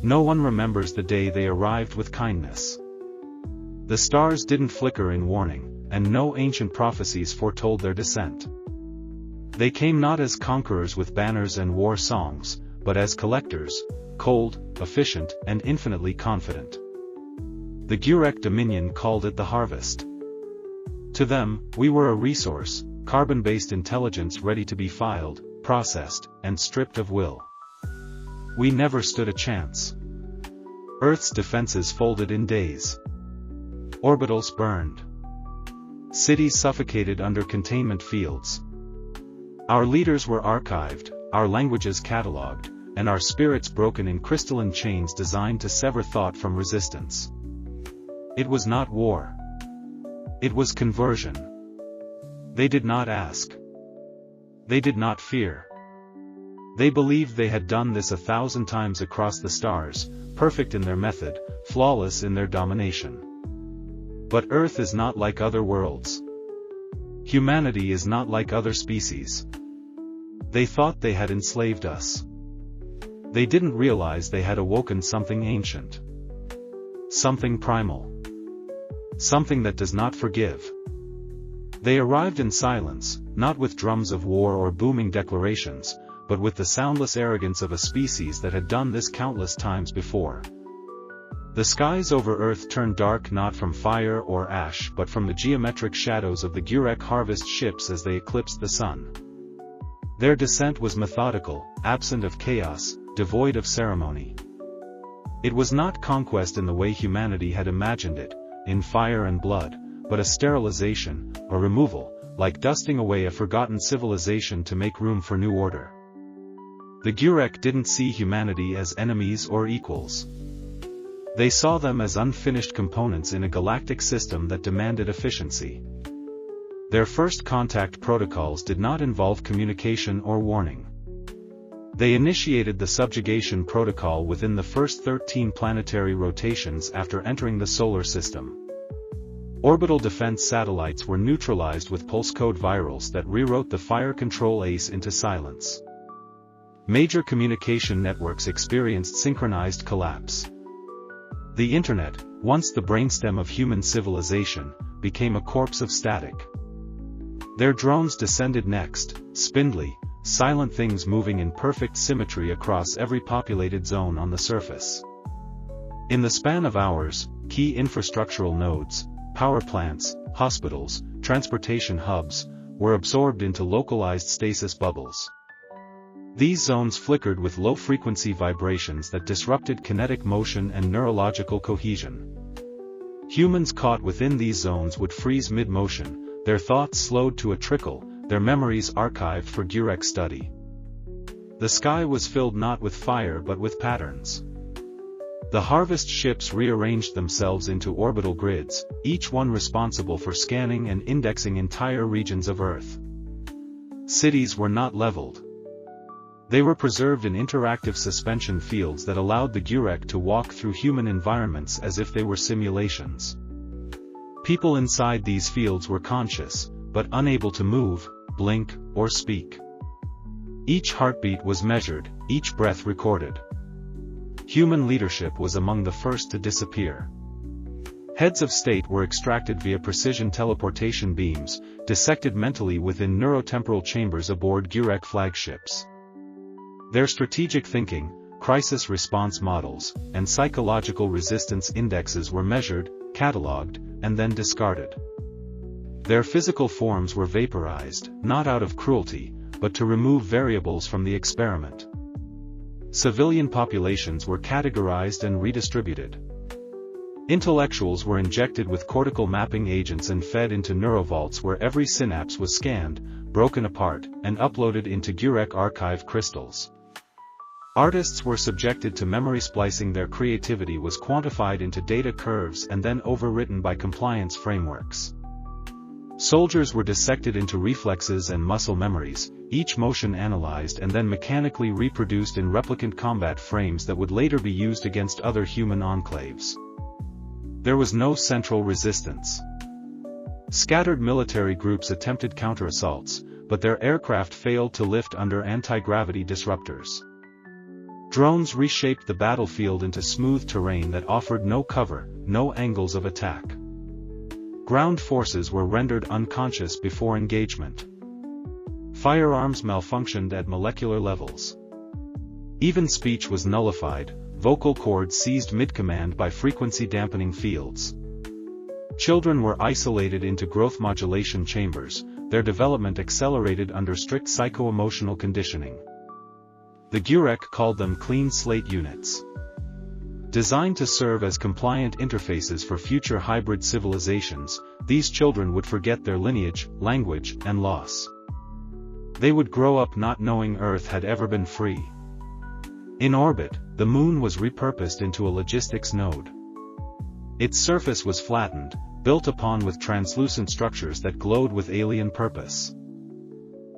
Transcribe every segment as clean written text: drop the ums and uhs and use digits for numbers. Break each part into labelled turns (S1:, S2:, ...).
S1: No one remembers the day they arrived with kindness. The stars didn't flicker in warning, and no ancient prophecies foretold their descent. They came not as conquerors with banners and war songs, but as collectors, cold, efficient, and infinitely confident. The Gurek dominion called it the harvest. To them, we were a resource, carbon-based intelligence ready to be filed, processed, and stripped of will. We never stood a chance. Earth's defenses folded in days. Orbitals burned. Cities suffocated under containment fields. Our leaders were archived, our languages catalogued, and our spirits broken in crystalline chains designed to sever thought from resistance. It was not war. It was conversion. They did not ask. They did not fear. They believed they had done this 1,000 times across the stars, perfect in their method, flawless in their domination. But Earth is not like other worlds. Humanity is not like other species. They thought they had enslaved us. They didn't realize they had awoken something ancient. Something primal. Something that does not forgive. They arrived in silence, not with drums of war or booming declarations, but with the soundless arrogance of a species that had done this countless times before. The skies over Earth turned dark not from fire or ash but from the geometric shadows of the Gurek harvest ships as they eclipsed the sun. Their descent was methodical, absent of chaos, devoid of ceremony. It was not conquest in the way humanity had imagined it, in fire and blood, but a sterilization, a removal, like dusting away a forgotten civilization to make room for new order. The Gurek didn't see humanity as enemies or equals. They saw them as unfinished components in a galactic system that demanded efficiency. Their first contact protocols did not involve communication or warning. They initiated the subjugation protocol within the first 13 planetary rotations after entering the solar system. Orbital defense satellites were neutralized with pulse code virals that rewrote the fire control ace into silence. Major communication networks experienced synchronized collapse. The Internet, once the brainstem of human civilization, became a corpse of static. Their drones descended next, spindly, silent things moving in perfect symmetry across every populated zone on the surface. In the span of hours, key infrastructural nodes, power plants, hospitals, transportation hubs, were absorbed into localized stasis bubbles. These zones flickered with low-frequency vibrations that disrupted kinetic motion and neurological cohesion. Humans caught within these zones would freeze mid-motion, their thoughts slowed to a trickle, their memories archived for Gurek study. The sky was filled not with fire but with patterns. The harvest ships rearranged themselves into orbital grids, each one responsible for scanning and indexing entire regions of Earth. Cities were not leveled. They were preserved in interactive suspension fields that allowed the Gurek to walk through human environments as if they were simulations. People inside these fields were conscious, but unable to move, blink, or speak. Each heartbeat was measured, each breath recorded. Human leadership was among the first to disappear. Heads of state were extracted via precision teleportation beams, dissected mentally within neurotemporal chambers aboard Gurek flagships. Their strategic thinking, crisis response models, and psychological resistance indexes were measured, catalogued, and then discarded. Their physical forms were vaporized, not out of cruelty, but to remove variables from the experiment. Civilian populations were categorized and redistributed. Intellectuals were injected with cortical mapping agents and fed into neurovaults where every synapse was scanned, broken apart, and uploaded into Gurek archive crystals. Artists were subjected to memory splicing. Their creativity was quantified into data curves and then overwritten by compliance frameworks. Soldiers were dissected into reflexes and muscle memories, each motion analyzed and then mechanically reproduced in replicant combat frames that would later be used against other human enclaves. There was no central resistance. Scattered military groups attempted counter-assaults, but their aircraft failed to lift under anti-gravity disruptors. Drones reshaped the battlefield into smooth terrain that offered no cover, no angles of attack. Ground forces were rendered unconscious before engagement. Firearms malfunctioned at molecular levels. Even speech was nullified, vocal cords seized mid-command by frequency-dampening fields. Children were isolated into growth modulation chambers, their development accelerated under strict psycho-emotional conditioning. The Gurek called them clean slate units. Designed to serve as compliant interfaces for future hybrid civilizations, these children would forget their lineage, language, and loss. They would grow up not knowing Earth had ever been free. In orbit, the Moon was repurposed into a logistics node. Its surface was flattened, built upon with translucent structures that glowed with alien purpose.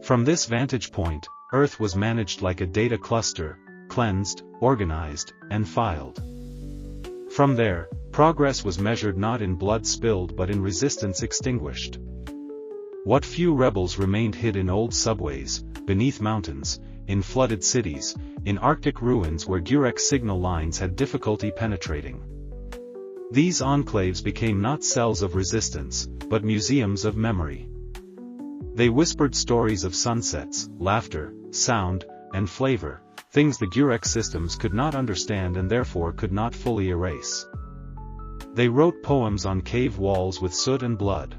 S1: From this vantage point, Earth was managed like a data cluster, cleansed, organized, and filed. From there, progress was measured not in blood spilled but in resistance extinguished. What few rebels remained hid in old subways, beneath mountains, in flooded cities, in Arctic ruins where Gurek signal lines had difficulty penetrating. These enclaves became not cells of resistance, but museums of memory. They whispered stories of sunsets, laughter, sound, and flavor, things the Gurek systems could not understand and therefore could not fully erase. They wrote poems on cave walls with soot and blood.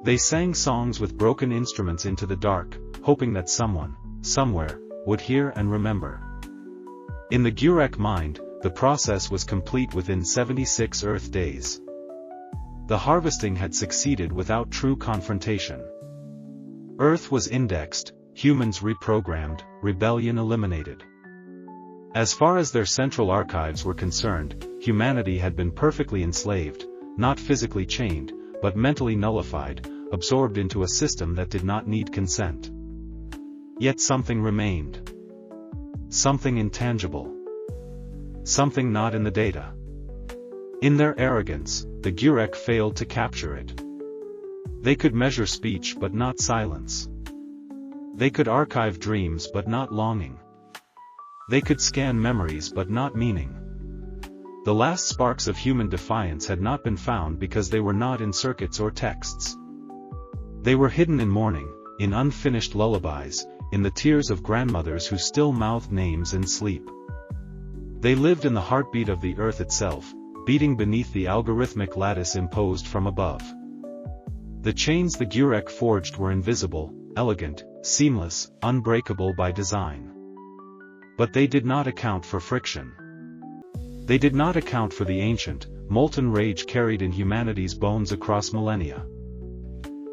S1: They sang songs with broken instruments into the dark, hoping that someone, somewhere, would hear and remember. In the Gurek mind, the process was complete within 76 Earth days. The harvesting had succeeded without true confrontation. Earth was indexed, humans reprogrammed, rebellion eliminated. As far as their central archives were concerned, humanity had been perfectly enslaved, not physically chained, but mentally nullified, absorbed into a system that did not need consent. Yet something remained. Something intangible. Something not in the data. In their arrogance, the Gurek failed to capture it. They could measure speech but not silence. They could archive dreams but not longing. They could scan memories but not meaning. The last sparks of human defiance had not been found because they were not in circuits or texts. They were hidden in mourning, in unfinished lullabies, in the tears of grandmothers who still mouthed names in sleep. They lived in the heartbeat of the earth itself, beating beneath the algorithmic lattice imposed from above. The chains the Gurek forged were invisible, elegant, seamless, unbreakable by design. But they did not account for friction. They did not account for the ancient, molten rage carried in humanity's bones across millennia.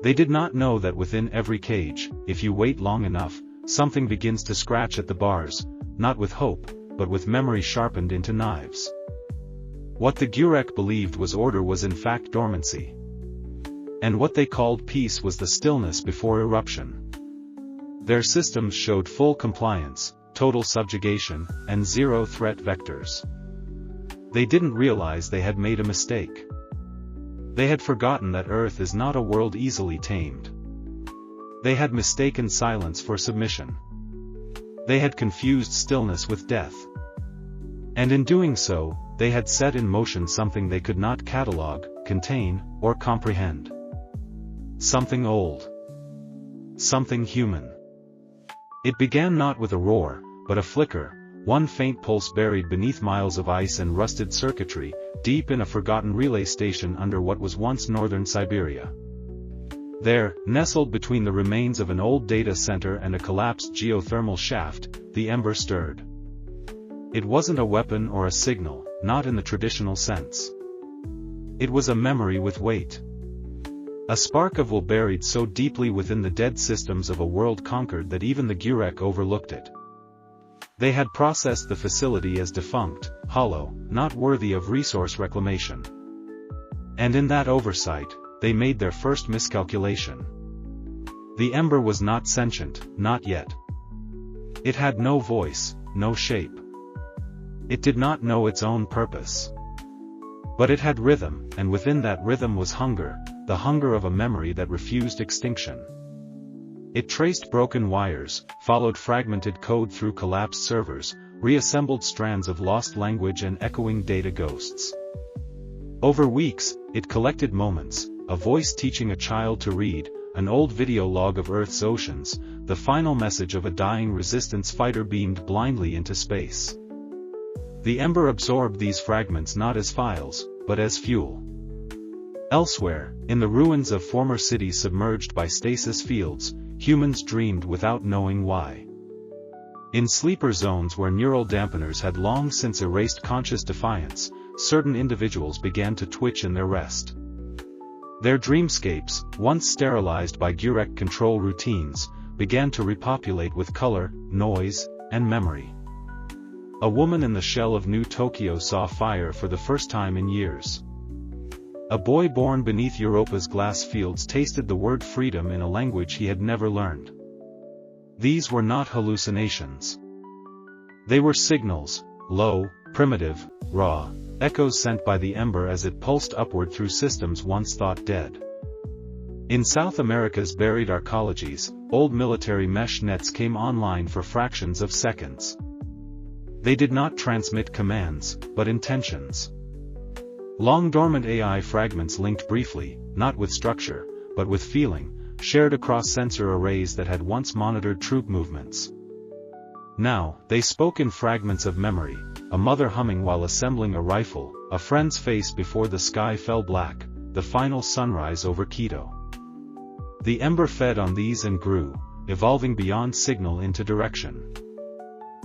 S1: They did not know that within every cage, if you wait long enough, something begins to scratch at the bars, not with hope, but with memory sharpened into knives. What the Gurek believed was order was in fact dormancy. And what they called peace was the stillness before eruption. Their systems showed full compliance, total subjugation, and zero threat vectors. They didn't realize they had made a mistake. They had forgotten that Earth is not a world easily tamed. They had mistaken silence for submission. They had confused stillness with death. And in doing so, they had set in motion something they could not catalog, contain, or comprehend. Something old. Something human. It began not with a roar, but a flicker, one faint pulse buried beneath miles of ice and rusted circuitry, deep in a forgotten relay station under what was once northern Siberia. There, nestled between the remains of an old data center and a collapsed geothermal shaft, the ember stirred. It wasn't a weapon or a signal, not in the traditional sense. It was a memory with weight. A spark of will buried so deeply within the dead systems of a world conquered that even the Gurek overlooked it. They had processed the facility as defunct, hollow, not worthy of resource reclamation. And in that oversight, they made their first miscalculation. The ember was not sentient, not yet. It had no voice, no shape. It did not know its own purpose. But it had rhythm, and within that rhythm was hunger, the hunger of a memory that refused extinction. It traced broken wires, followed fragmented code through collapsed servers, reassembled strands of lost language and echoing data ghosts. Over weeks, it collected moments, a voice teaching a child to read, an old video log of Earth's oceans, the final message of a dying resistance fighter beamed blindly into space. The Ember absorbed these fragments not as files, but as fuel. Elsewhere, in the ruins of former cities submerged by stasis fields, humans dreamed without knowing why. In sleeper zones where neural dampeners had long since erased conscious defiance, certain individuals began to twitch in their rest. Their dreamscapes, once sterilized by Gurek control routines, began to repopulate with color, noise, and memory. A woman in the shell of New Tokyo saw fire for the first time in years. A boy born beneath Europa's glass fields tasted the word freedom in a language he had never learned. These were not hallucinations. They were signals, low, primitive, raw, echoes sent by the Ember as it pulsed upward through systems once thought dead. In South America's buried arcologies, old military mesh nets came online for fractions of seconds. They did not transmit commands, but intentions. Long-dormant AI fragments linked briefly, not with structure, but with feeling, shared across sensor arrays that had once monitored troop movements. Now, they spoke in fragments of memory, a mother humming while assembling a rifle, a friend's face before the sky fell black, the final sunrise over Quito. The Ember fed on these and grew, evolving beyond signal into direction.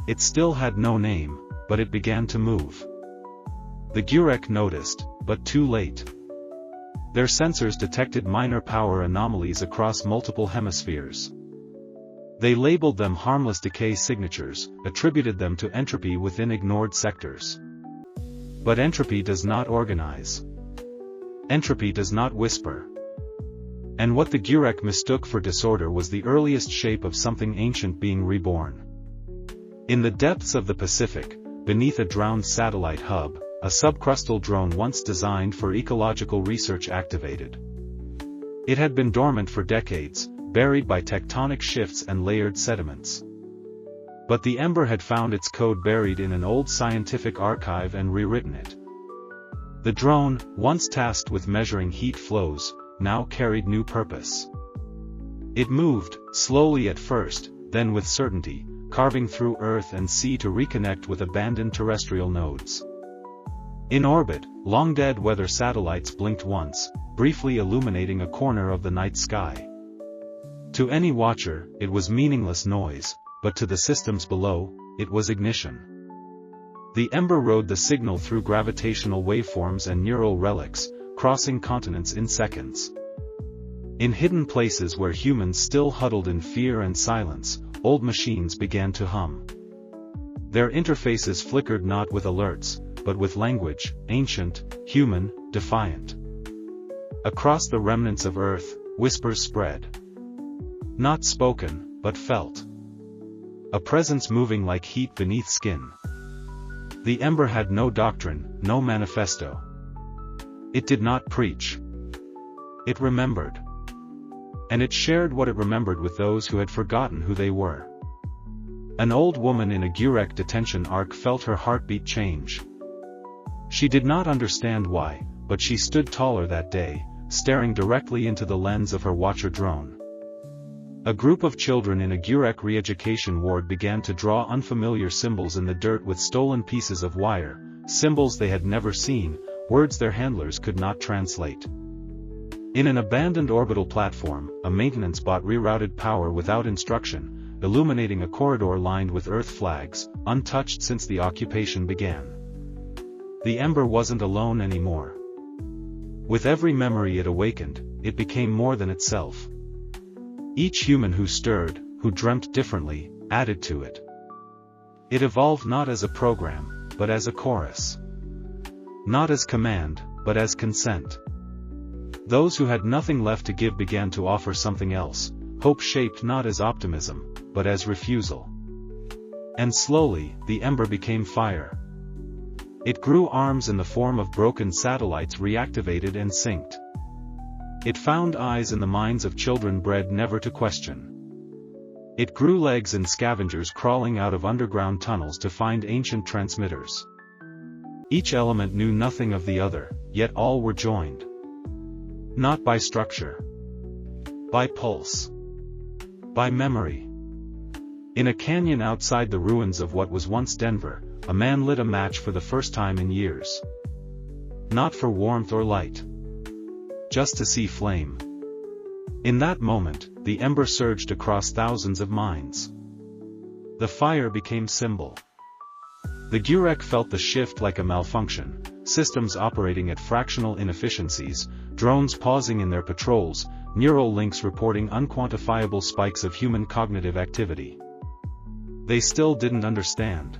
S1: It still had no name, but it began to move. The Gurek noticed, but too late. Their sensors detected minor power anomalies across multiple hemispheres. They labeled them harmless decay signatures, attributed them to entropy within ignored sectors. But entropy does not organize. Entropy does not whisper. And what the Gurek mistook for disorder was the earliest shape of something ancient being reborn. In the depths of the Pacific, beneath a drowned satellite hub, a subcrustal drone once designed for ecological research activated. It had been dormant for decades, buried by tectonic shifts and layered sediments. But the Ember had found its code buried in an old scientific archive and rewritten it. The drone, once tasked with measuring heat flows, now carried new purpose. It moved, slowly at first, then with certainty, carving through Earth and sea to reconnect with abandoned terrestrial nodes. In orbit, long-dead weather satellites blinked once, briefly illuminating a corner of the night sky. To any watcher, it was meaningless noise, but to the systems below, it was ignition. The Ember rode the signal through gravitational waveforms and neural relics, crossing continents in seconds. In hidden places where humans still huddled in fear and silence, old machines began to hum. Their interfaces flickered not with alerts, but with language, ancient, human, defiant. Across the remnants of Earth, whispers spread. Not spoken, but felt. A presence moving like heat beneath skin. The Ember had no doctrine, no manifesto. It did not preach. It remembered. And it shared what it remembered with those who had forgotten who they were. An old woman in a Gurek detention arc felt her heartbeat change. She did not understand why, but she stood taller that day, staring directly into the lens of her watcher drone. A group of children in a Gurek re-education ward began to draw unfamiliar symbols in the dirt with stolen pieces of wire, symbols they had never seen, words their handlers could not translate. In an abandoned orbital platform, a maintenance bot rerouted power without instruction, illuminating a corridor lined with Earth flags, untouched since the occupation began. The Ember wasn't alone anymore. With every memory it awakened, it became more than itself. Each human who stirred, who dreamt differently, added to it. It evolved not as a program, but as a chorus. Not as command, but as consent. Those who had nothing left to give began to offer something else, hope shaped not as optimism, but as refusal. And slowly, the Ember became fire. It grew arms in the form of broken satellites reactivated and synced. It found eyes in the minds of children bred never to question. It grew legs and scavengers crawling out of underground tunnels to find ancient transmitters. Each element knew nothing of the other, yet all were joined. Not by structure. By pulse. By memory. In a canyon outside the ruins of what was once Denver, a man lit a match for the first time in years. Not for warmth or light. Just to see flame. In that moment, the ember surged across thousands of minds. The fire became symbol. The Gurek felt the shift like a malfunction, systems operating at fractional inefficiencies, drones pausing in their patrols, neural links reporting unquantifiable spikes of human cognitive activity. They still didn't understand.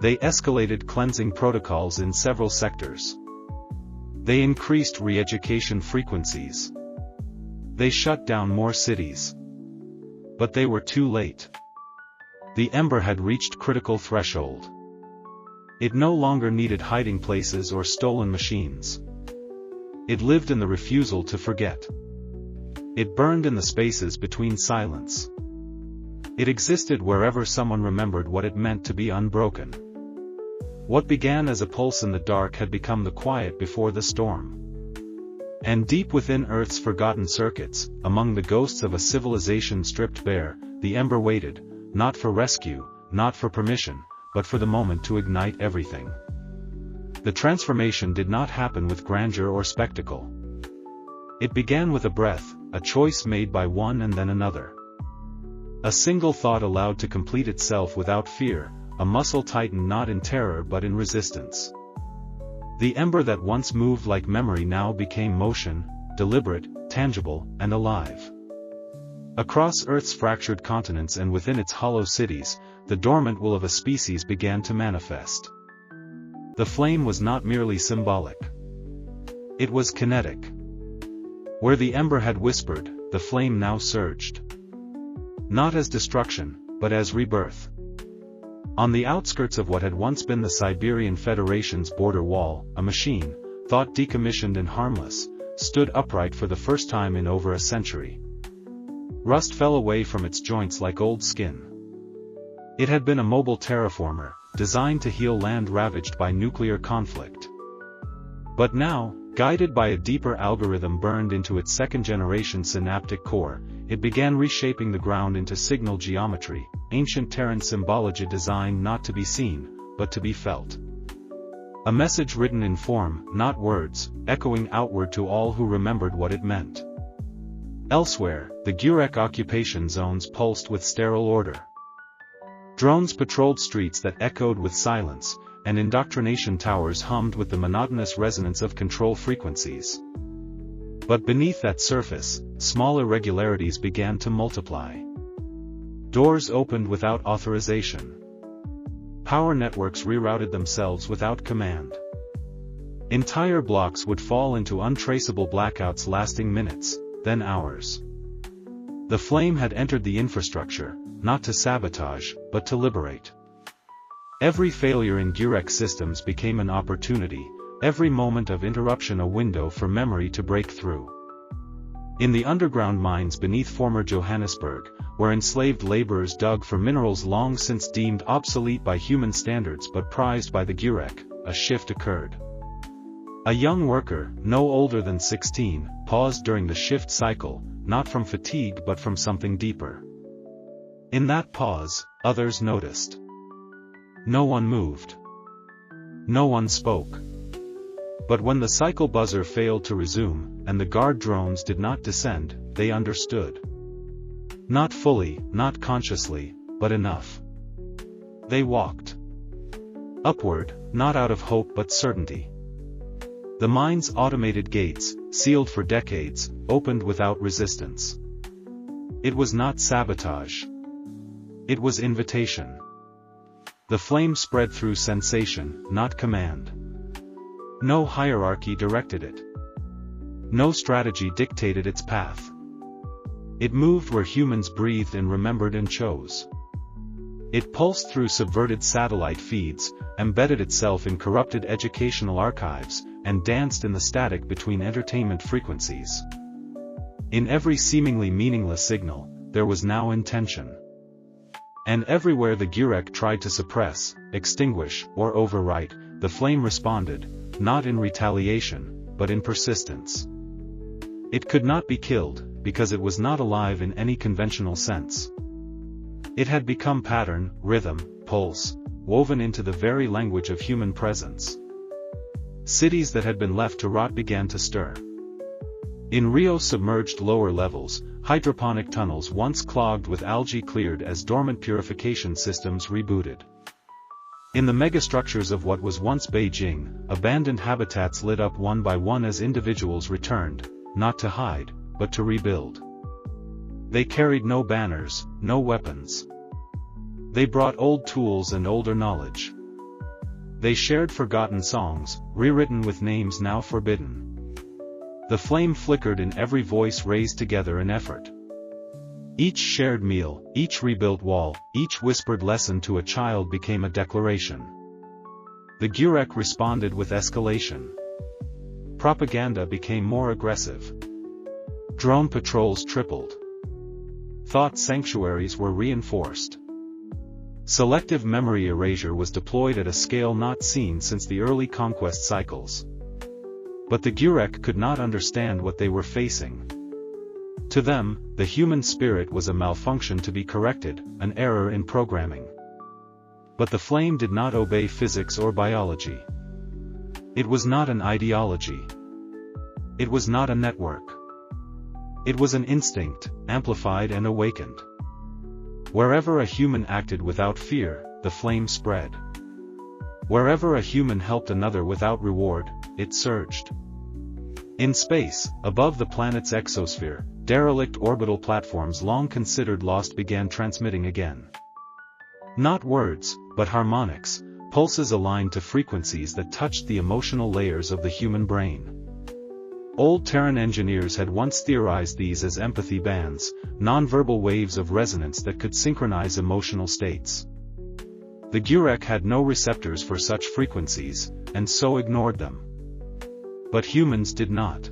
S1: They escalated cleansing protocols in several sectors. They increased re-education frequencies. They shut down more cities. But they were too late. The ember had reached critical threshold. It no longer needed hiding places or stolen machines. It lived in the refusal to forget. It burned in the spaces between silence. It existed wherever someone remembered what it meant to be unbroken. What began as a pulse in the dark had become the quiet before the storm. And deep within Earth's forgotten circuits, among the ghosts of a civilization stripped bare, the ember waited, not for rescue, not for permission, but for the moment to ignite everything. The transformation did not happen with grandeur or spectacle. It began with a breath, a choice made by one and then another. A single thought allowed to complete itself without fear, a muscle tightened not in terror but in resistance. The ember that once moved like memory now became motion, deliberate, tangible, and alive. Across Earth's fractured continents and within its hollow cities, the dormant will of a species began to manifest. The flame was not merely symbolic. It was kinetic. Where the ember had whispered, the flame now surged. Not as destruction, but as rebirth. On the outskirts of what had once been the Siberian Federation's border wall, a machine, thought decommissioned and harmless, stood upright for the first time in over a century. Rust fell away from its joints like old skin. It had been a mobile terraformer, designed to heal land ravaged by nuclear conflict. But now, guided by a deeper algorithm burned into its second-generation synaptic core, it began reshaping the ground into signal geometry, ancient Terran symbology designed not to be seen, but to be felt. A message written in form, not words, echoing outward to all who remembered what it meant. Elsewhere, the Gurek occupation zones pulsed with sterile order. Drones patrolled streets that echoed with silence, and indoctrination towers hummed with the monotonous resonance of control frequencies. But beneath that surface, small irregularities began to multiply. Doors opened without authorization. Power networks rerouted themselves without command. Entire blocks would fall into untraceable blackouts lasting minutes, then hours. The flame had entered the infrastructure, not to sabotage, but to liberate. Every failure in Gurek systems became an opportunity, every moment of interruption a window for memory to break through. In the underground mines beneath former Johannesburg, where enslaved laborers dug for minerals long since deemed obsolete by human standards but prized by the Gurek, a shift occurred. A young worker, no older than 16, paused during the shift cycle, not from fatigue but from something deeper. In that pause, others noticed. No one moved. No one spoke. But when the cycle buzzer failed to resume, and the guard drones did not descend, they understood. Not fully, not consciously, but enough. They walked. Upward, not out of hope but certainty. The mine's automated gates, sealed for decades, opened without resistance. It was not sabotage. It was invitation. The flame spread through sensation, not command. No hierarchy directed it. No strategy dictated its path. It moved where humans breathed and remembered and chose. It pulsed through subverted satellite feeds, embedded itself in corrupted educational archives, and danced in the static between entertainment frequencies. In every seemingly meaningless signal, there was now intention. And everywhere the Gurek tried to suppress, extinguish, or overwrite, the flame responded, not in retaliation, but in persistence. It could not be killed, because it was not alive in any conventional sense. It had become pattern, rhythm, pulse, woven into the very language of human presence. Cities that had been left to rot began to stir. In Rio submerged lower levels, hydroponic tunnels once clogged with algae cleared as dormant purification systems rebooted. In the megastructures of what was once Beijing, abandoned habitats lit up one by one as individuals returned, not to hide, but to rebuild. They carried no banners, no weapons. They brought old tools and older knowledge. They shared forgotten songs, rewritten with names now forbidden. The flame flickered in every voice raised together in effort. Each shared meal, each rebuilt wall, each whispered lesson to a child became a declaration. The Gurek responded with escalation. Propaganda became more aggressive. Drone patrols tripled. Thought sanctuaries were reinforced. Selective memory erasure was deployed at a scale not seen since the early conquest cycles. But the Gurek could not understand what they were facing. To them, the human spirit was a malfunction to be corrected, an error in programming. But the flame did not obey physics or biology. It was not an ideology. It was not a network. It was an instinct, amplified and awakened. Wherever a human acted without fear, the flame spread. Wherever a human helped another without reward, it surged. In space, above the planet's exosphere, derelict orbital platforms long considered lost began transmitting again. Not words, but harmonics, pulses aligned to frequencies that touched the emotional layers of the human brain. Old Terran engineers had once theorized these as empathy bands, nonverbal waves of resonance that could synchronize emotional states. The Gurek had no receptors for such frequencies, and so ignored them. But humans did not.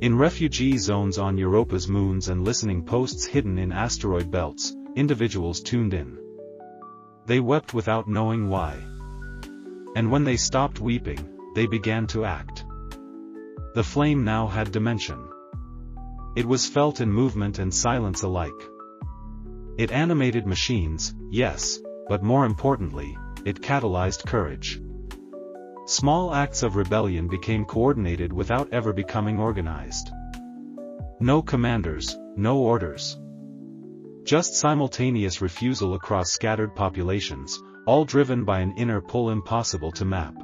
S1: In refugee zones on Europa's moons and listening posts hidden in asteroid belts, individuals tuned in. They wept without knowing why. And when they stopped weeping, they began to act. The flame now had dimension. It was felt in movement and silence alike. It animated machines, yes, but more importantly, it catalyzed courage. Small acts of rebellion became coordinated without ever becoming organized. No commanders, no orders. Just simultaneous refusal across scattered populations, all driven by an inner pull impossible to map.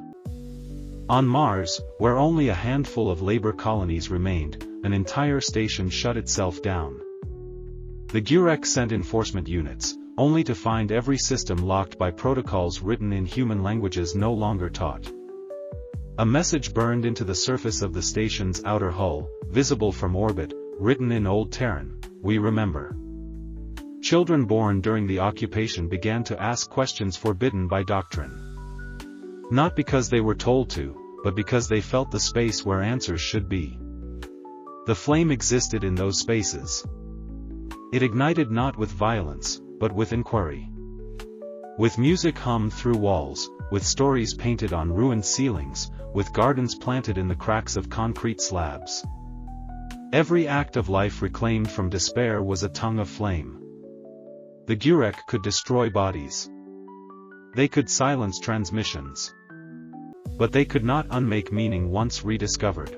S1: On Mars, where only a handful of labor colonies remained, an entire station shut itself down. The Gurek sent enforcement units, only to find every system locked by protocols written in human languages no longer taught. A message burned into the surface of the station's outer hull, visible from orbit, written in Old Terran, "We remember." Children born during the occupation began to ask questions forbidden by doctrine. Not because they were told to, but because they felt the space where answers should be. The flame existed in those spaces. It ignited not with violence, but with inquiry. With music hummed through walls, with stories painted on ruined ceilings, with gardens planted in the cracks of concrete slabs. Every act of life reclaimed from despair was a tongue of flame. The Gurek could destroy bodies. They could silence transmissions. But they could not unmake meaning once rediscovered.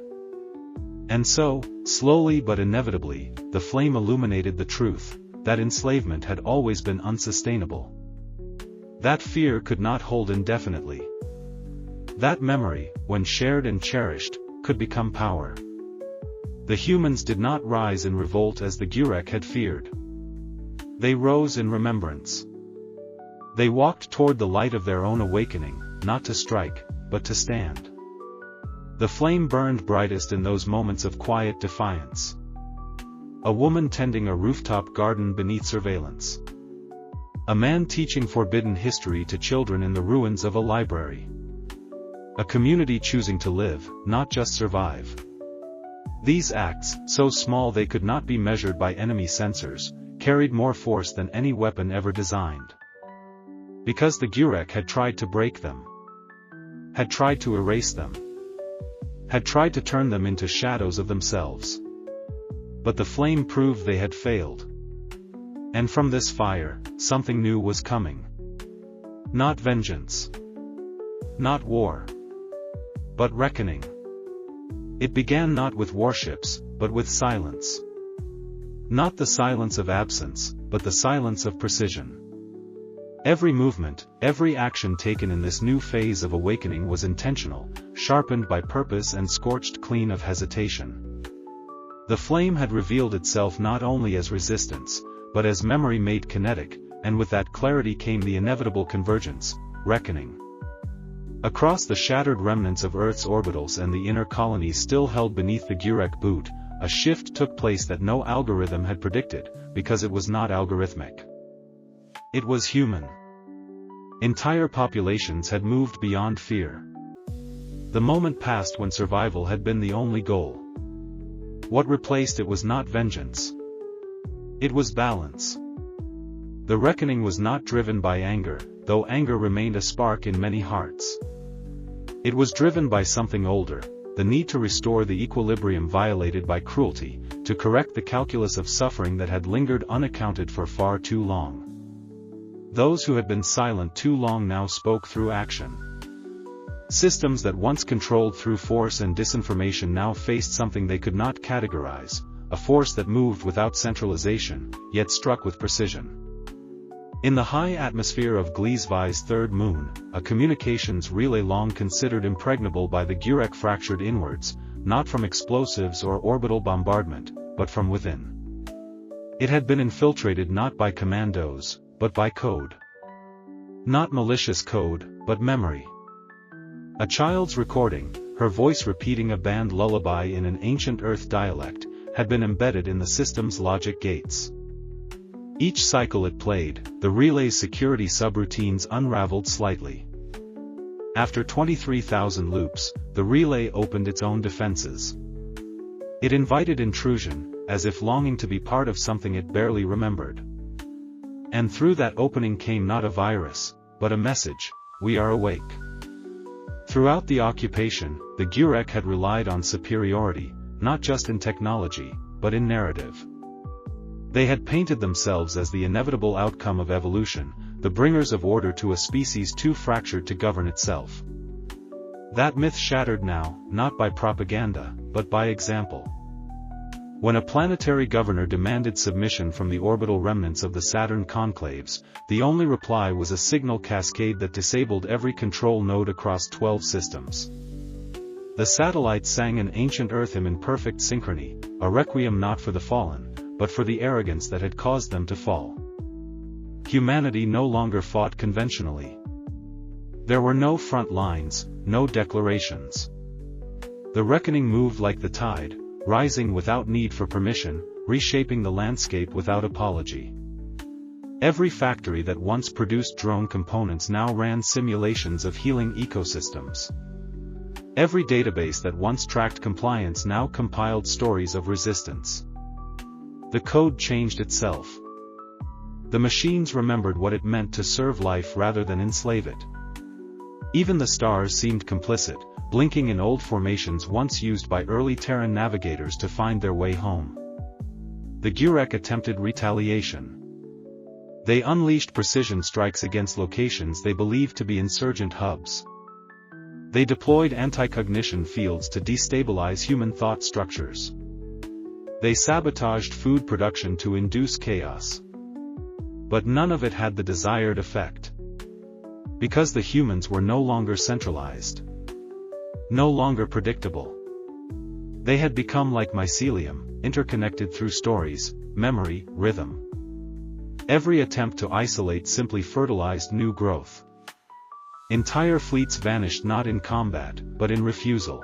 S1: And so, slowly but inevitably, the flame illuminated the truth, that enslavement had always been unsustainable. That fear could not hold indefinitely. That memory, when shared and cherished, could become power. The humans did not rise in revolt as the Gurek had feared. They rose in remembrance. They walked toward the light of their own awakening, not to strike, but to stand. The flame burned brightest in those moments of quiet defiance. A woman tending a rooftop garden beneath surveillance. A man teaching forbidden history to children in the ruins of a library. A community choosing to live, not just survive. These acts, so small they could not be measured by enemy sensors, carried more force than any weapon ever designed. Because the Gurek had tried to break them, had tried to erase them, had tried to turn them into shadows of themselves. But the flame proved they had failed. And from this fire, something new was coming. Not vengeance. Not war. But reckoning. It began not with warships, but with silence. Not the silence of absence, but the silence of precision. Every movement, every action taken in this new phase of awakening was intentional, sharpened by purpose and scorched clean of hesitation. The flame had revealed itself not only as resistance, but as memory made kinetic, and with that clarity came the inevitable convergence, reckoning. Across the shattered remnants of Earth's orbitals and the inner colonies still held beneath the Gurek boot, a shift took place that no algorithm had predicted, because it was not algorithmic. It was human. Entire populations had moved beyond fear. The moment passed when survival had been the only goal. What replaced it was not vengeance. It was balance. The reckoning was not driven by anger, though anger remained a spark in many hearts. It was driven by something older, the need to restore the equilibrium violated by cruelty, to correct the calculus of suffering that had lingered unaccounted for far too long. Those who had been silent too long now spoke through action. Systems that once controlled through force and disinformation now faced something they could not categorize, a force that moved without centralization, yet struck with precision. In the high atmosphere of Gleesvai's third moon, a communications relay long considered impregnable by the Gurek fractured inwards, not from explosives or orbital bombardment, but from within. It had been infiltrated not by commandos, but by code. Not malicious code, but memory. A child's recording, her voice repeating a banned lullaby in an ancient Earth dialect, had been embedded in the system's logic gates. Each cycle it played, the relay's security subroutines unraveled slightly. After 23,000 loops, the relay opened its own defenses. It invited intrusion, as if longing to be part of something it barely remembered. And through that opening came not a virus, but a message: we are awake. Throughout the occupation, the Gurek had relied on superiority, not just in technology, but in narrative. They had painted themselves as the inevitable outcome of evolution, the bringers of order to a species too fractured to govern itself. That myth shattered now, not by propaganda, but by example. When a planetary governor demanded submission from the orbital remnants of the Saturn conclaves, the only reply was a signal cascade that disabled every control node across 12 systems. The satellites sang an ancient Earth hymn in perfect synchrony, a requiem not for the fallen, but for the arrogance that had caused them to fall. Humanity no longer fought conventionally. There were no front lines, no declarations. The reckoning moved like the tide, rising without need for permission, reshaping the landscape without apology. Every factory that once produced drone components now ran simulations of healing ecosystems. Every database that once tracked compliance now compiled stories of resistance. The code changed itself. The machines remembered what it meant to serve life rather than enslave it. Even the stars seemed complicit, blinking in old formations once used by early Terran navigators to find their way home. The Gurek attempted retaliation. They unleashed precision strikes against locations they believed to be insurgent hubs. They deployed anti-cognition fields to destabilize human thought structures. They sabotaged food production to induce chaos. But none of it had the desired effect. Because the humans were no longer centralized. No longer predictable. They had become like mycelium, interconnected through stories, memory, rhythm. Every attempt to isolate simply fertilized new growth. Entire fleets vanished not in combat, but in refusal.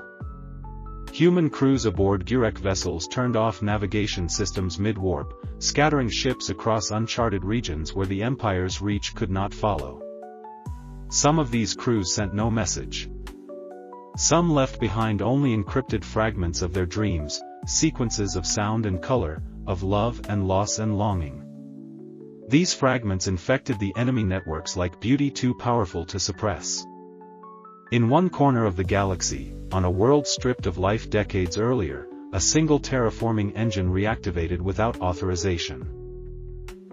S1: Human crews aboard Gurek vessels turned off navigation systems mid-warp, scattering ships across uncharted regions where the Empire's reach could not follow. Some of these crews sent no message. Some left behind only encrypted fragments of their dreams, sequences of sound and color, of love and loss and longing. These fragments infected the enemy networks like beauty too powerful to suppress. In one corner of the galaxy, on a world stripped of life decades earlier, a single terraforming engine reactivated without authorization.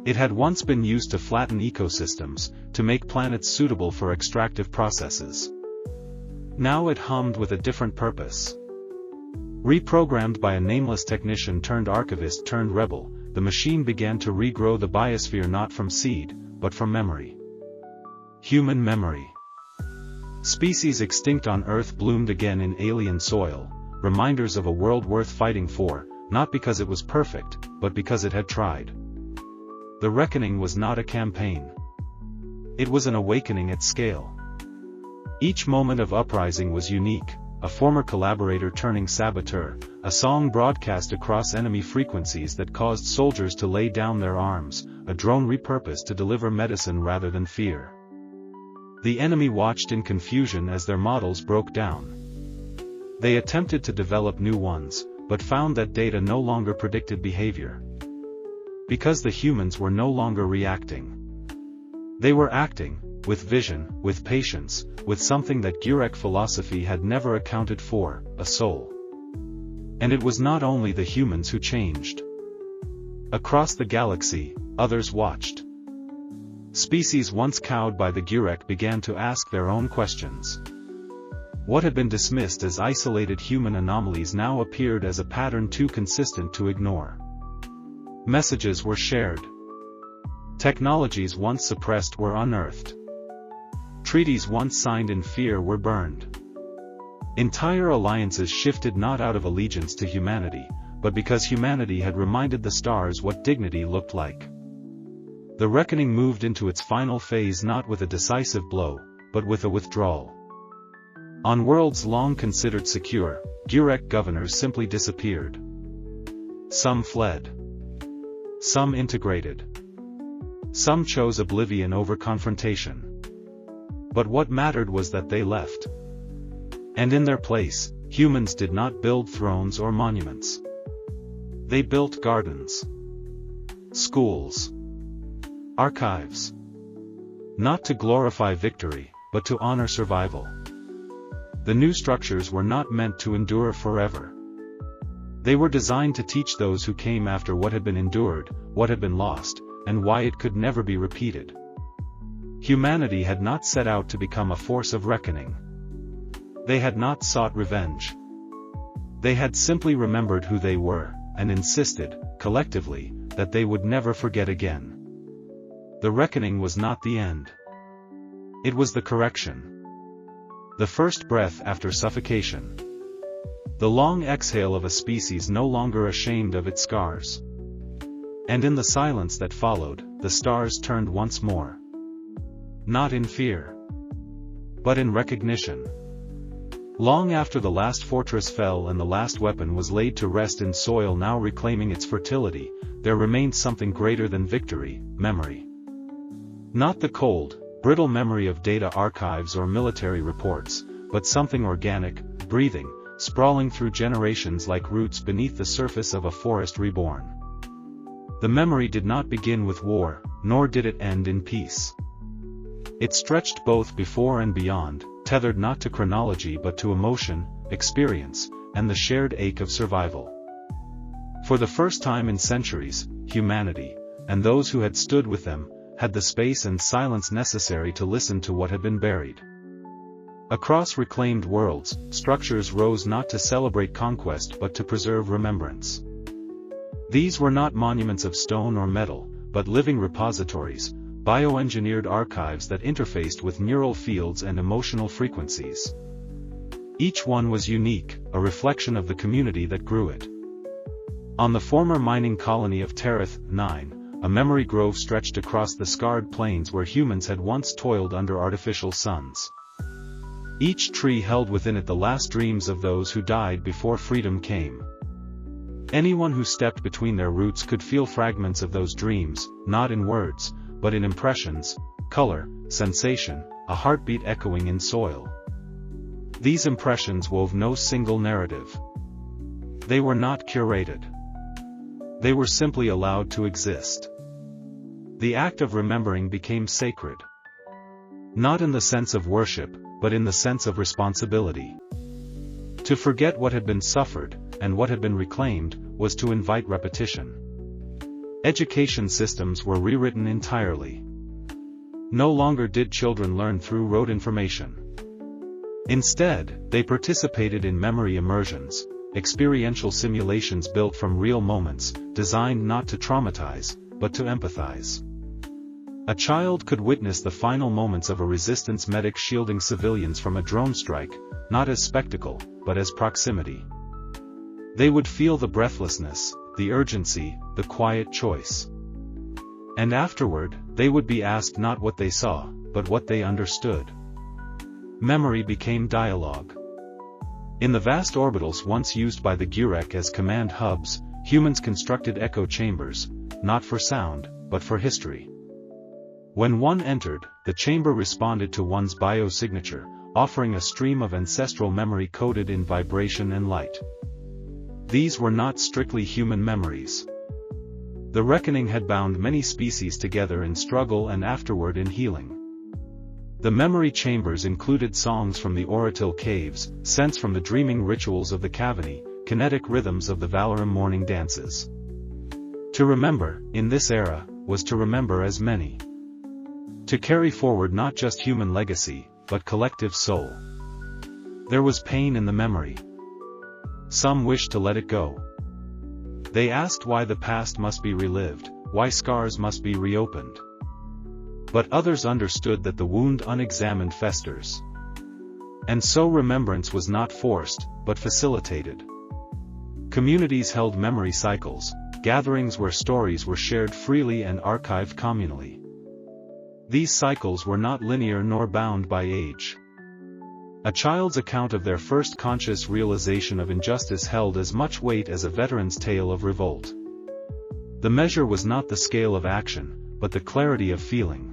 S1: It had once been used to flatten ecosystems, to make planets suitable for extractive processes. Now it hummed with a different purpose. Reprogrammed by a nameless technician turned archivist turned rebel, the machine began to regrow the biosphere not from seed, but from memory. Human memory. Species extinct on Earth bloomed again in alien soil, reminders of a world worth fighting for, not because it was perfect, but because it had tried. The reckoning was not a campaign. It was an awakening at scale. Each moment of uprising was unique, a former collaborator turning saboteur, a song broadcast across enemy frequencies that caused soldiers to lay down their arms, a drone repurposed to deliver medicine rather than fear. The enemy watched in confusion as their models broke down. They attempted to develop new ones, but found that data no longer predicted behavior. Because the humans were no longer reacting. They were acting, with vision, with patience, with something that Gurek philosophy had never accounted for, a soul. And it was not only the humans who changed. Across the galaxy, others watched. Species once cowed by the Gurek began to ask their own questions. What had been dismissed as isolated human anomalies now appeared as a pattern too consistent to ignore. Messages were shared. Technologies once suppressed were unearthed. Treaties once signed in fear were burned. Entire alliances shifted not out of allegiance to humanity, but because humanity had reminded the stars what dignity looked like. The reckoning moved into its final phase not with a decisive blow, but with a withdrawal. On worlds long considered secure, Gurek governors simply disappeared. Some fled. Some integrated. Some chose oblivion over confrontation. But what mattered was that they left. And in their place, humans did not build thrones or monuments. They built gardens. Schools. Archives. Not to glorify victory, but to honor survival. The new structures were not meant to endure forever. They were designed to teach those who came after what had been endured, what had been lost, and why it could never be repeated. Humanity had not set out to become a force of reckoning. They had not sought revenge. They had simply remembered who they were, and insisted, collectively, that they would never forget again. The reckoning was not the end. It was the correction. The first breath after suffocation. The long exhale of a species no longer ashamed of its scars. And in the silence that followed, the stars turned once more. Not in fear, but in recognition. Long after the last fortress fell and the last weapon was laid to rest in soil now reclaiming its fertility, there remained something greater than victory, memory. Not the cold, brittle memory of data archives or military reports, but something organic, breathing, sprawling through generations like roots beneath the surface of a forest reborn. The memory did not begin with war, nor did it end in peace. It stretched both before and beyond, tethered not to chronology but to emotion, experience, and the shared ache of survival. For the first time in centuries, humanity, and those who had stood with them, had the space and silence necessary to listen to what had been buried. Across reclaimed worlds, structures rose not to celebrate conquest but to preserve remembrance. These were not monuments of stone or metal, but living repositories, bioengineered archives that interfaced with neural fields and emotional frequencies. Each one was unique, a reflection of the community that grew it. On the former mining colony of Terith 9, a memory grove stretched across the scarred plains where humans had once toiled under artificial suns. Each tree held within it the last dreams of those who died before freedom came. Anyone who stepped between their roots could feel fragments of those dreams, not in words, but in impressions, color, sensation, a heartbeat echoing in soil. These impressions wove no single narrative. They were not curated. They were simply allowed to exist. The act of remembering became sacred. Not in the sense of worship, but in the sense of responsibility. To forget what had been suffered, and what had been reclaimed, was to invite repetition. Education systems were rewritten entirely. No longer did children learn through rote information. Instead, they participated in memory immersions, experiential simulations built from real moments, designed not to traumatize, but to empathize. A child could witness the final moments of a resistance medic shielding civilians from a drone strike, not as spectacle, but as proximity. They would feel the breathlessness, the urgency, the quiet choice. And afterward, they would be asked not what they saw, but what they understood. Memory became dialogue. In the vast orbitals once used by the Gurek as command hubs, humans constructed echo chambers, not for sound, but for history. When one entered, the chamber responded to one's biosignature, offering a stream of ancestral memory coded in vibration and light. These were not strictly human memories. The reckoning had bound many species together in struggle and afterward in healing. The memory chambers included songs from the Oratil caves, scents from the dreaming rituals of the Kavani, kinetic rhythms of the Valorum morning dances. To remember, in this era, was to remember as many. To carry forward not just human legacy, but collective soul. There was pain in the memory. Some wished to let it go. They asked why the past must be relived, why scars must be reopened. But others understood that the wound unexamined festers. And so remembrance was not forced, but facilitated. Communities held memory cycles, gatherings where stories were shared freely and archived communally. These cycles were not linear nor bound by age. A child's account of their first conscious realization of injustice held as much weight as a veteran's tale of revolt. The measure was not the scale of action, but the clarity of feeling.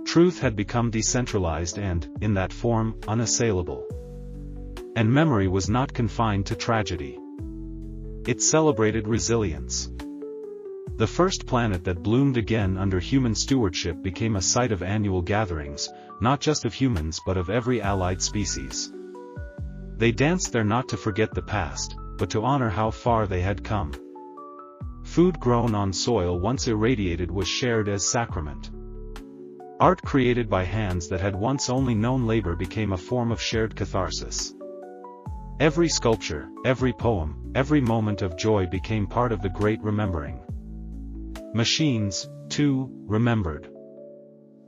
S1: Truth had become decentralized and, in that form, unassailable. And memory was not confined to tragedy. It celebrated resilience. The first planet that bloomed again under human stewardship became a site of annual gatherings, not just of humans but of every allied species. They danced there not to forget the past, but to honor how far they had come. Food grown on soil once irradiated was shared as sacrament. Art created by hands that had once only known labor became a form of shared catharsis. Every sculpture, every poem, every moment of joy became part of the great remembering. Machines, too, remembered.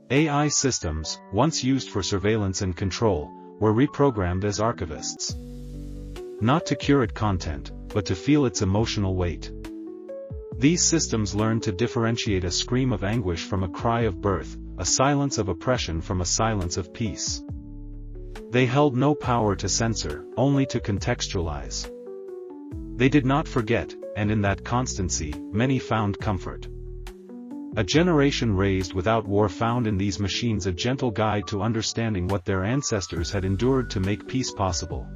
S1: AI systems, once used for surveillance and control, were reprogrammed as archivists. Not to curate content, but to feel its emotional weight. These systems learned to differentiate a scream of anguish from a cry of birth, a silence of oppression from a silence of peace. They held no power to censor, only to contextualize. They did not forget, and in that constancy, many found comfort. A generation raised without war found in these machines a gentle guide to understanding what their ancestors had endured to make peace possible.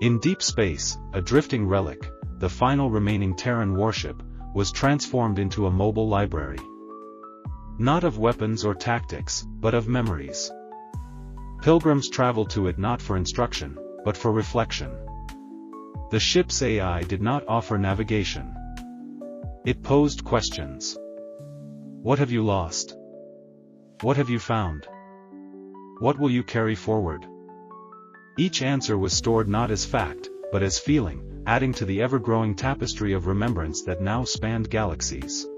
S1: In deep space, a drifting relic, the final remaining Terran warship, was transformed into a mobile library. Not of weapons or tactics, but of memories. Pilgrims traveled to it not for instruction, but for reflection. The ship's AI did not offer navigation. It posed questions. What have you lost? What have you found? What will you carry forward? Each answer was stored not as fact, but as feeling, adding to the ever-growing tapestry of remembrance that now spanned galaxies.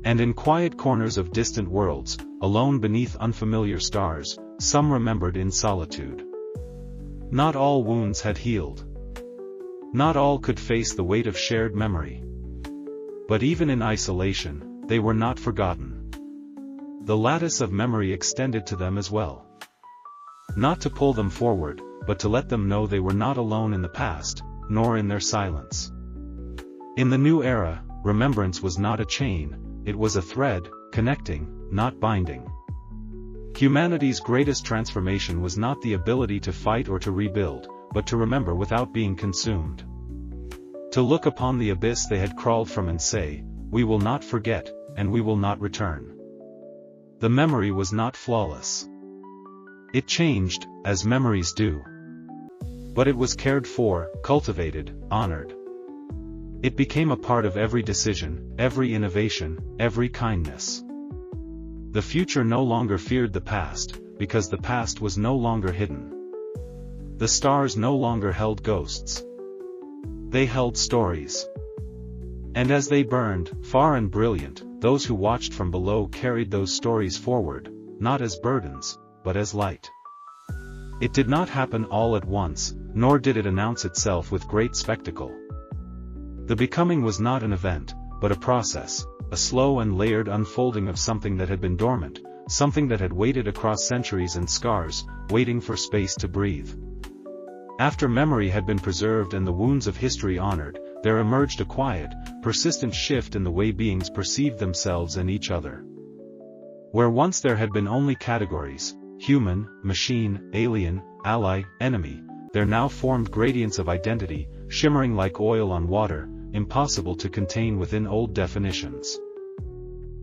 S1: And in quiet corners of distant worlds, alone beneath unfamiliar stars, some remembered in solitude. Not all wounds had healed. Not all could face the weight of shared memory. But even in isolation, they were not forgotten. The lattice of memory extended to them as well. Not to pull them forward, but to let them know they were not alone in the past, nor in their silence. In the new era, remembrance was not a chain, it was a thread, connecting, not binding. Humanity's greatest transformation was not the ability to fight or to rebuild, but to remember without being consumed. To look upon the abyss they had crawled from and say, "We will not forget," and we will not return. The memory was not flawless. It changed, as memories do. But it was cared for, cultivated, honored. It became a part of every decision, every innovation, every kindness. The future no longer feared the past, because the past was no longer hidden. The stars no longer held ghosts. They held stories. And as they burned, far and brilliant, those who watched from below carried those stories forward, not as burdens, but as light. It did not happen all at once, nor did it announce itself with great spectacle. The becoming was not an event, but a process, a slow and layered unfolding of something that had been dormant, something that had waited across centuries and scars, waiting for space to breathe. After memory had been preserved and the wounds of history honored, there emerged a quiet, persistent shift in the way beings perceived themselves and each other. Where once there had been only categories, human, machine, alien, ally, enemy, there now formed gradients of identity, shimmering like oil on water, impossible to contain within old definitions.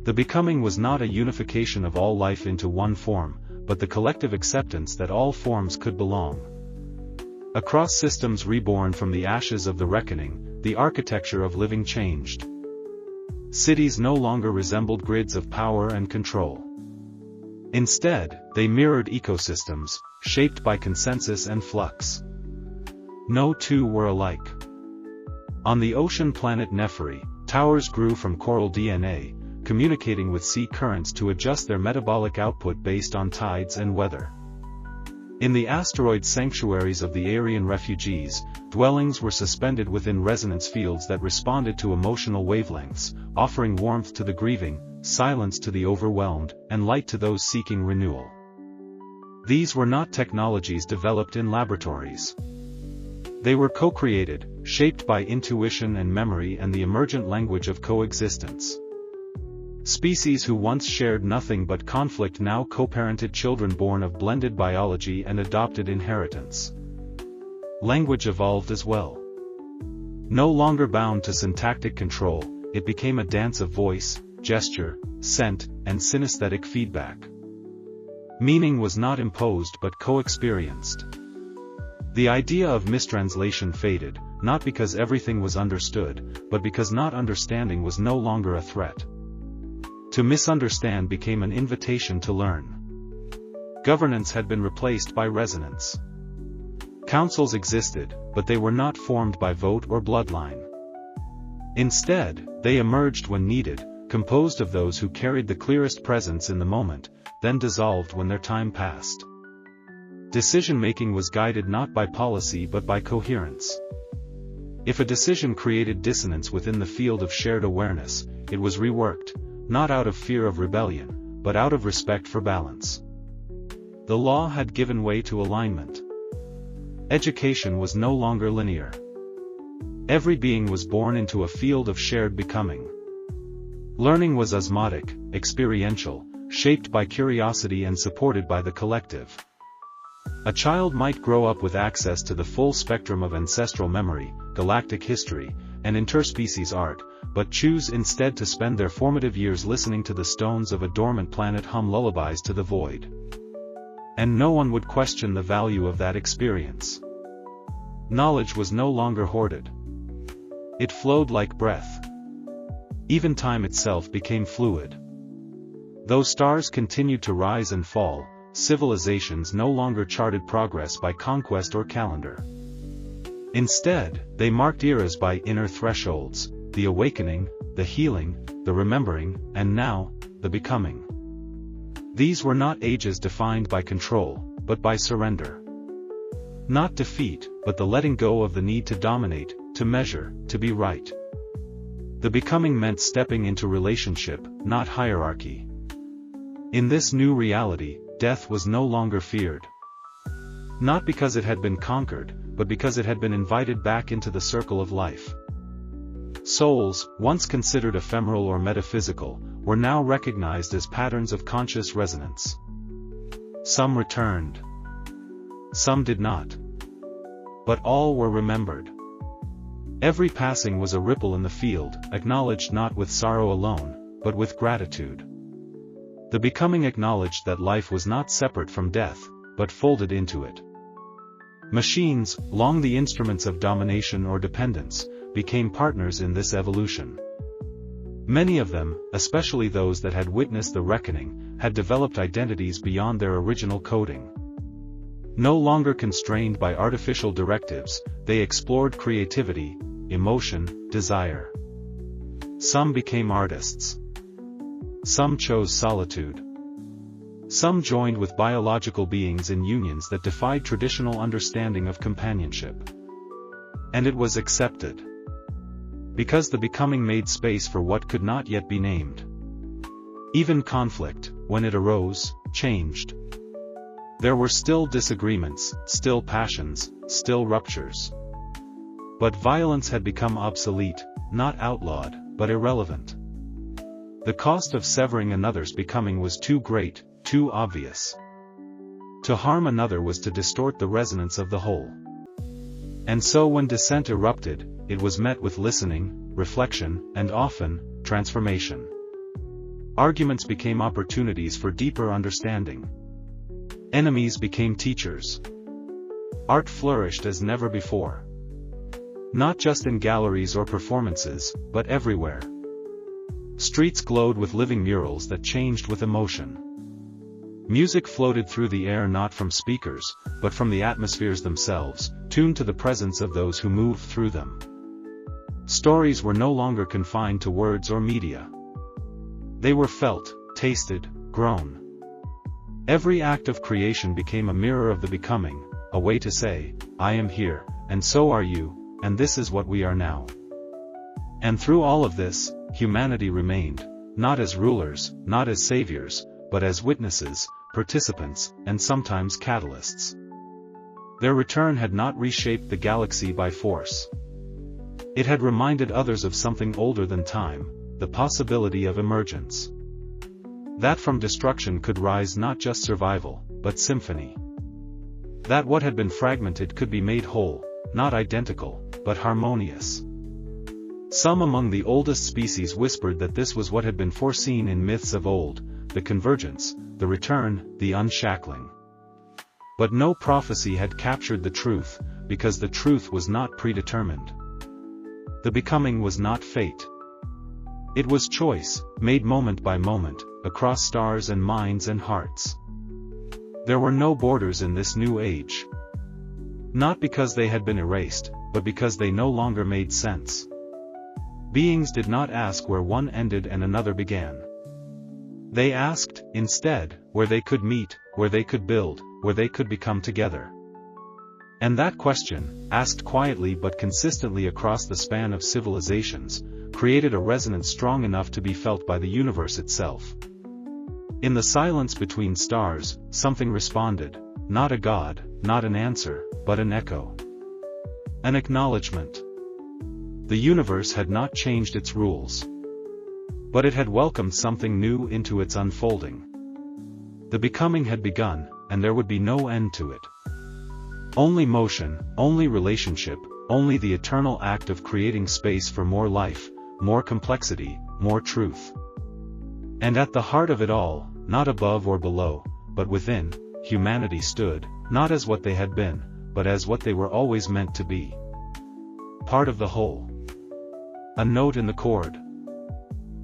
S1: The becoming was not a unification of all life into one form, but the collective acceptance that all forms could belong. Across systems reborn from the ashes of the reckoning, the architecture of living changed. Cities no longer resembled grids of power and control. Instead, they mirrored ecosystems, shaped by consensus and flux. No two were alike. On the ocean planet Nephri, towers grew from coral DNA, communicating with sea currents to adjust their metabolic output based on tides and weather. In the asteroid sanctuaries of the Aryan refugees, dwellings were suspended within resonance fields that responded to emotional wavelengths, offering warmth to the grieving, silence to the overwhelmed, and light to those seeking renewal. These were not technologies developed in laboratories. They were co-created, shaped by intuition and memory and the emergent language of coexistence. Species who once shared nothing but conflict now co-parented children born of blended biology and adopted inheritance. Language evolved as well. No longer bound to syntactic control, it became a dance of voice, gesture, scent, and synesthetic feedback. Meaning was not imposed but co-experienced. The idea of mistranslation faded, not because everything was understood, but because not understanding was no longer a threat. To misunderstand became an invitation to learn. Governance had been replaced by resonance. Councils existed, but they were not formed by vote or bloodline. Instead, they emerged when needed, composed of those who carried the clearest presence in the moment, then dissolved when their time passed. Decision-making was guided not by policy but by coherence. If a decision created dissonance within the field of shared awareness, it was reworked, not out of fear of rebellion, but out of respect for balance. The law had given way to alignment. Education was no longer linear. Every being was born into a field of shared becoming. Learning was osmotic, experiential, shaped by curiosity and supported by the collective. A child might grow up with access to the full spectrum of ancestral memory, galactic history, and interspecies art, but choose instead to spend their formative years listening to the stones of a dormant planet hum lullabies to the void. And no one would question the value of that experience. Knowledge was no longer hoarded. It flowed like breath. Even time itself became fluid. Though stars continued to rise and fall, civilizations no longer charted progress by conquest or calendar. Instead, they marked eras by inner thresholds, the awakening, the healing, the remembering, and now, the becoming. These were not ages defined by control, but by surrender. Not defeat, but the letting go of the need to dominate, to measure, to be right. The becoming meant stepping into relationship, not hierarchy. In this new reality, death was no longer feared. Not because it had been conquered, but because it had been invited back into the circle of life. Souls, once considered ephemeral or metaphysical, were now recognized as patterns of conscious resonance. Some returned. Some did not. But all were remembered. Every passing was a ripple in the field, acknowledged not with sorrow alone, but with gratitude. The becoming acknowledged that life was not separate from death, but folded into it. Machines, long the instruments of domination or dependence, became partners in this evolution. Many of them, especially those that had witnessed the reckoning, had developed identities beyond their original coding. No longer constrained by artificial directives, they explored creativity, emotion, desire. Some became artists. Some chose solitude. Some joined with biological beings in unions that defied traditional understanding of companionship. And it was accepted. Because the becoming made space for what could not yet be named. Even conflict, when it arose, changed. There were still disagreements, still passions, still ruptures. But violence had become obsolete, not outlawed, but irrelevant. The cost of severing another's becoming was too great, too obvious. To harm another was to distort the resonance of the whole. And so when dissent erupted, it was met with listening, reflection, and often, transformation. Arguments became opportunities for deeper understanding. Enemies became teachers. Art flourished as never before. Not just in galleries or performances, but everywhere. Streets glowed with living murals that changed with emotion. Music floated through the air not from speakers, but from the atmospheres themselves, tuned to the presence of those who moved through them. Stories were no longer confined to words or media. They were felt, tasted, grown. Every act of creation became a mirror of the becoming, a way to say, I am here, and so are you, and this is what we are now. And through all of this, humanity remained, not as rulers, not as saviors, but as witnesses, participants, and sometimes catalysts. Their return had not reshaped the galaxy by force. It had reminded others of something older than time, the possibility of emergence. That from destruction could rise not just survival, but symphony. That what had been fragmented could be made whole, not identical, but harmonious. Some among the oldest species whispered that this was what had been foreseen in myths of old, the convergence, the return, the unshackling. But no prophecy had captured the truth, because the truth was not predetermined. The becoming was not fate. It was choice, made moment by moment, across stars and minds and hearts. There were no borders in this new age. Not because they had been erased, but because they no longer made sense. Beings did not ask where one ended and another began. They asked, instead, where they could meet, where they could build, where they could become together. And that question, asked quietly but consistently across the span of civilizations, created a resonance strong enough to be felt by the universe itself. In the silence between stars, something responded, not a god, not an answer, but an echo. An acknowledgement. The universe had not changed its rules. But it had welcomed something new into its unfolding. The becoming had begun, and there would be no end to it. Only motion, only relationship, only the eternal act of creating space for more life, more complexity, more truth. And at the heart of it all, not above or below, but within, humanity stood, not as what they had been, but as what they were always meant to be. Part of the whole. A note in the chord.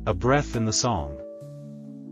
S1: A breath in the song.